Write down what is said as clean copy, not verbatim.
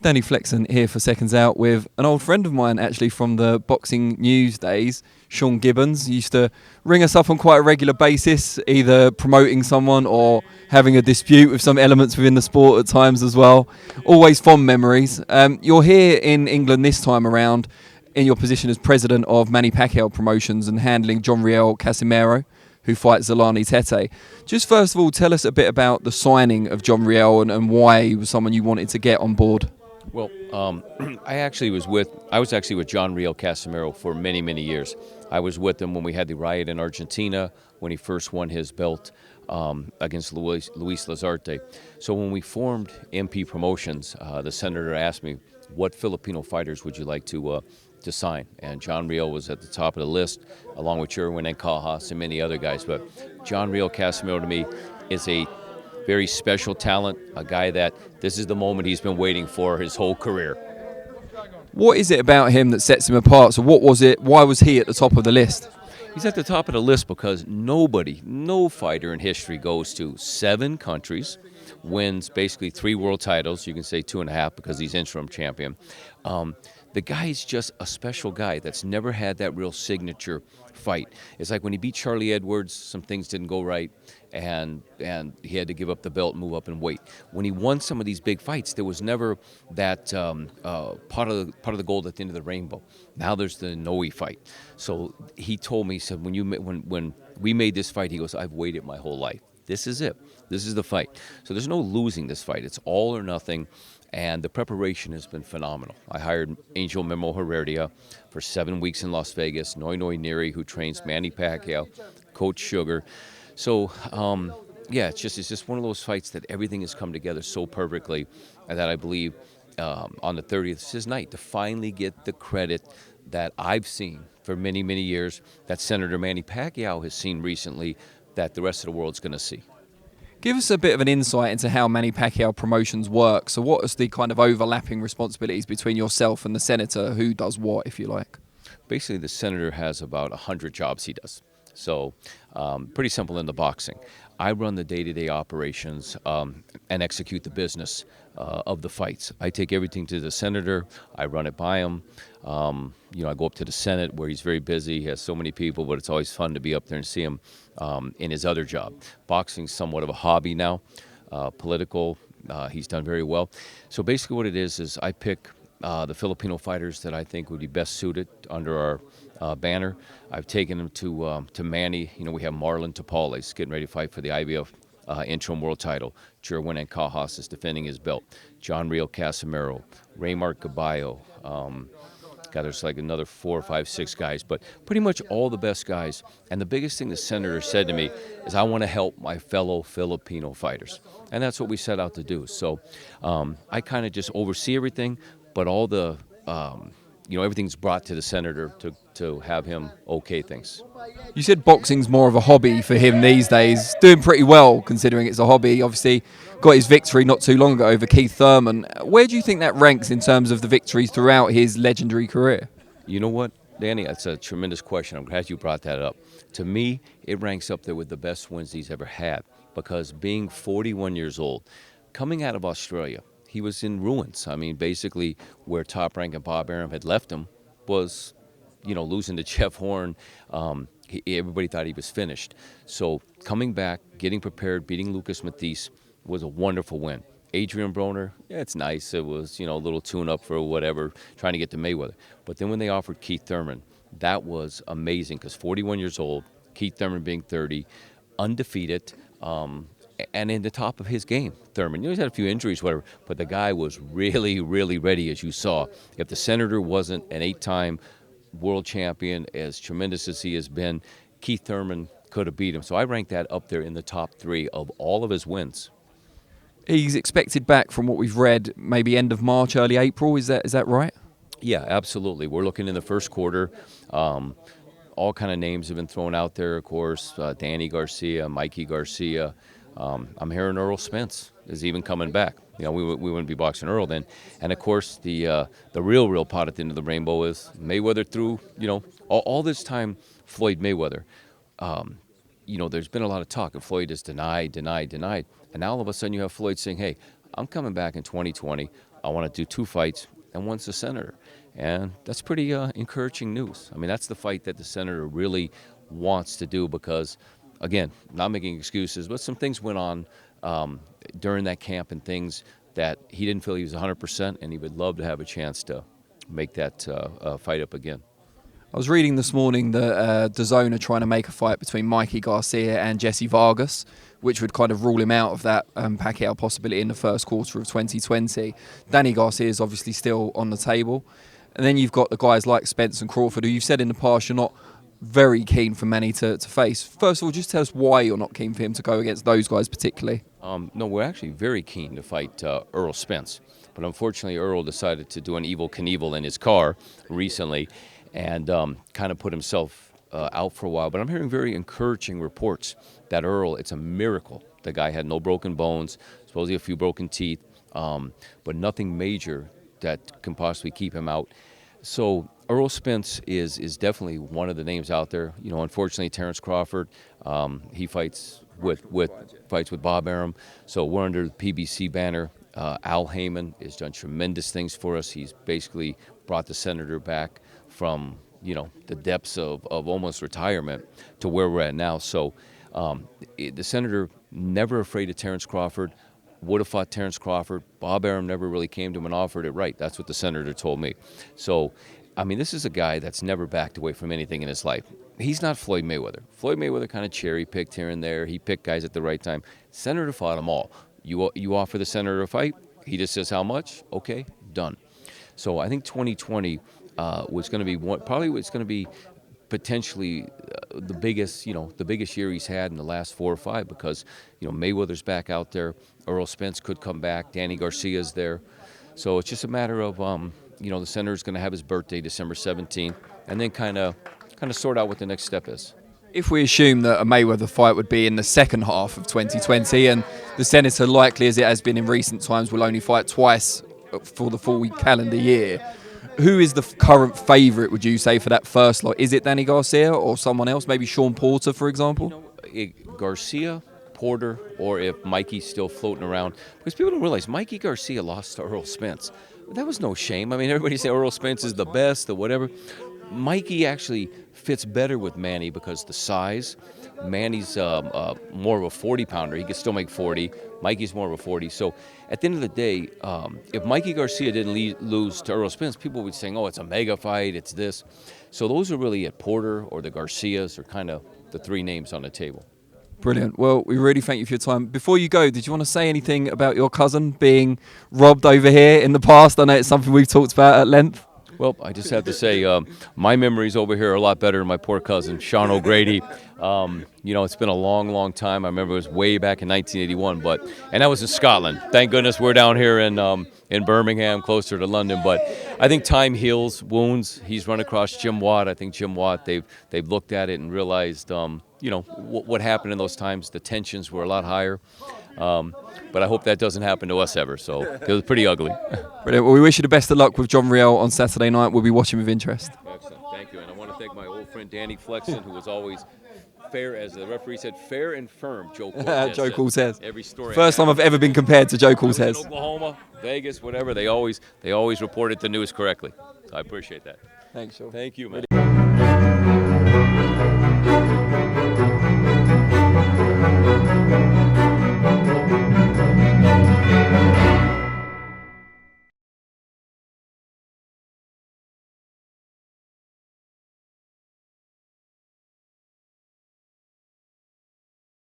Danny Flexen here for Seconds Out with an old friend of mine actually from the boxing news days, Sean Gibbons. He used to ring us up on quite a regular basis, either promoting someone or having a dispute with some elements within the sport at times as well. Always fond memories. You're here in England this time around in your position as president of Manny Pacquiao Promotions and handling John Riel Casimero, who fights Zolani Tete. Just first of all, tell us a bit about the signing of John Riel and why he was someone you wanted to get on board. Well, I was actually with John Riel Casimero for many, many years. I was with him when we had the riot in Argentina, when he first won his belt against Luis Lazarte. So when we formed MP Promotions, the senator asked me, what Filipino fighters would you like to sign? And John Riel was at the top of the list, along with Sherwin and Cajas and many other guys. But John Riel Casimero to me is a very special talent, a guy that this is the moment he's been waiting for his whole career. What is it about him that sets him apart? So what was it? Why was he at the top of the list? He's at the top of the list because no fighter in history goes to 7 countries, wins basically 3 world titles. You can say 2.5 because he's interim champion. The guy's just a special guy that's never had that real signature fight. It's like when he beat Charlie Edwards, some things didn't go right, and he had to give up the belt, move up and wait. When he won some of these big fights, there was never that part of the gold at the end of the rainbow. Now there's the Noe fight. So he told me, he said, when we made this fight, he goes, I've waited my whole life. This is it. This is the fight. So there's no losing this fight. It's all or nothing. And the preparation has been phenomenal. I hired Angel Memo Heredia for 7 weeks in Las Vegas, Noi Neri, who trains Manny Pacquiao, Coach Sugar. So, it's just one of those fights that everything has come together so perfectly, and that I believe on the 30th is his night to finally get the credit that I've seen for many, many years, that Senator Manny Pacquiao has seen recently, that the rest of the world's going to see. Give us a bit of an insight into how Manny Pacquiao Promotions work. So what is the kind of overlapping responsibilities between yourself and the senator? Who does what, if you like? Basically, the senator has about 100 jobs he does. So pretty simple in the boxing. I run the day-to-day operations and execute the business of the fights. I take everything to the senator. I run it by him. I go up to the Senate where he's very busy. He has so many people, but it's always fun to be up there and see him in his other job. Boxing's somewhat of a hobby now. Political, he's done very well. So basically what it is I pick the Filipino fighters that I think would be best suited under our banner. I've taken them to Manny. We have Marlon Tapales getting ready to fight for the IBF interim world title. Sherwin and Cajas is defending his belt. John Riel Casimero, Raymar Caballo. There's like another 4, 5, 6 guys, but pretty much all the best guys. And the biggest thing the senator said to me is, I want to help my fellow Filipino fighters. And that's what we set out to do. So I kind of just oversee everything, but all the, everything's brought to the senator to have him okay things. You said boxing's more of a hobby for him these days. Doing pretty well considering it's a hobby. Obviously got his victory not too long ago over Keith Thurman. Where do you think that ranks in terms of the victories throughout his legendary career? You know what, Danny? That's a tremendous question. I'm glad you brought that up. To me, it ranks up there with the best wins he's ever had, because being 41 years old, coming out of Australia, he was in ruins. I mean, basically where Top Rank and Bob Arum had left him was, losing to Jeff Horn. Everybody thought he was finished. So coming back, getting prepared, beating Lucas Matisse was a wonderful win. Adrian Broner, it's nice. It was, a little tune-up for whatever, trying to get to Mayweather. But then when they offered Keith Thurman, that was amazing, because 41 years old, Keith Thurman being 30, undefeated, and in the top of his game, Thurman. He's had a few injuries, whatever, but the guy was really, really ready, as you saw. If the senator wasn't an 8-time world champion, as tremendous as he has been, Keith Thurman could have beat him. So I rank that up there in the top 3 of all of his wins. He's expected back, from what we've read, maybe end of March, early April. Is that right? Yeah, absolutely. We're looking in the first quarter. All kind of names have been thrown out there, of course. Danny Garcia, Mikey Garcia. I'm hearing Errol Spence is even coming back. We wouldn't be boxing Errol then. And of course, the real pot at the end of the rainbow is Mayweather through, all this time, Floyd Mayweather. There's been a lot of talk, and Floyd is denied. And now all of a sudden you have Floyd saying, hey, I'm coming back in 2020. I want to do 2 fights, and one's the senator. And that's pretty encouraging news. I mean, that's the fight that the senator really wants to do because, again, not making excuses, but some things went on during that camp and things that he didn't feel he was 100%, and he would love to have a chance to make that fight up again. I was reading this morning that DAZN are trying to make a fight between Mikey Garcia and Jesse Vargas, which would kind of rule him out of that Pacquiao possibility in the first quarter of 2020. Danny Garcia is obviously still on the table. And then you've got the guys like Spence and Crawford, who you've said in the past you're not very keen for Manny to face. First of all, just tell us why you're not keen for him to go against those guys particularly. No, we're actually very keen to fight Errol Spence. But unfortunately, Errol decided to do an Evel Knievel in his car recently and kind of put himself out for a while. But I'm hearing very encouraging reports that Errol, it's a miracle. The guy had no broken bones, supposedly a few broken teeth, but nothing major that can possibly keep him out. So Errol Spence is definitely one of the names out there. You know, unfortunately, Terrence Crawford, he fights with Bob Arum. So we're under the PBC banner. Al Heyman has done tremendous things for us. He's basically brought the senator back from, you know, the depths of almost retirement to where we're at now. So the senator, never afraid of Terrence Crawford, would have fought Terrence Crawford. Bob Arum never really came to him and offered it right. That's what the senator told me. So, I mean, this is a guy that's never backed away from anything in his life. He's not Floyd Mayweather. Floyd Mayweather kind of cherry-picked here and there. He picked guys at the right time. Senator fought them all. You offer the senator a fight, he just says how much? Okay, done. So I think 2020 was going to be potentially the biggest year he's had in the last 4 or 5 because, you know, Mayweather's back out there. Errol Spence could come back. Danny Garcia's there. So it's just a matter of, you know, the senator's going to have his birthday December 17th and then kind of sort out what the next step is. If we assume that a Mayweather fight would be in the second half of 2020 and the senator, likely as it has been in recent times, will only fight twice for the full calendar year, who is the current favourite, would you say, for that first lot? Is it Danny Garcia or someone else, maybe Sean Porter, for example? You know, Garcia, Porter, or if Mikey's still floating around. Because people don't realize Mikey Garcia lost to Errol Spence. That was no shame. I mean, everybody say Errol Spence is the best or whatever. Mikey actually fits better with Manny because the size. Manny's more of a 40-pounder. He can still make 40. Mikey's more of a 40. So at the end of the day, if Mikey Garcia didn't lose to Errol Spence, people would be saying, oh, it's a mega fight, it's this. So those are really at Porter or the Garcias are kind of the 3 names on the table. Brilliant. Well, we really thank you for your time. Before you go, did you want to say anything about your cousin being robbed over here in the past? I know it's something we've talked about at length. Well, I just have to say, my memories over here are a lot better than my poor cousin, Sean O'Grady. You know, it's been a long, long time. I remember it was way back in 1981, and that was in Scotland. Thank goodness we're down here in Birmingham, closer to London. But I think time heals wounds. He's run across Jim Watt. I think Jim Watt, they've looked at it and realized, you know, what happened in those times. The tensions were a lot higher. But I hope that doesn't happen to us ever. So it was pretty ugly. Brilliant. Well, we wish you the best of luck with John Riel on Saturday night. We'll be watching with interest. Excellent. Thank you. And I want to thank my old friend Danny Flexen, who was always fair, as the referee said, fair and firm. Joe Cortez. Joe Cortez. Every story. First time I've ever been compared to Joe Cortez. Oklahoma, Vegas, whatever. They always reported the news correctly. So I appreciate that. Thanks, Sean. Thank you, man.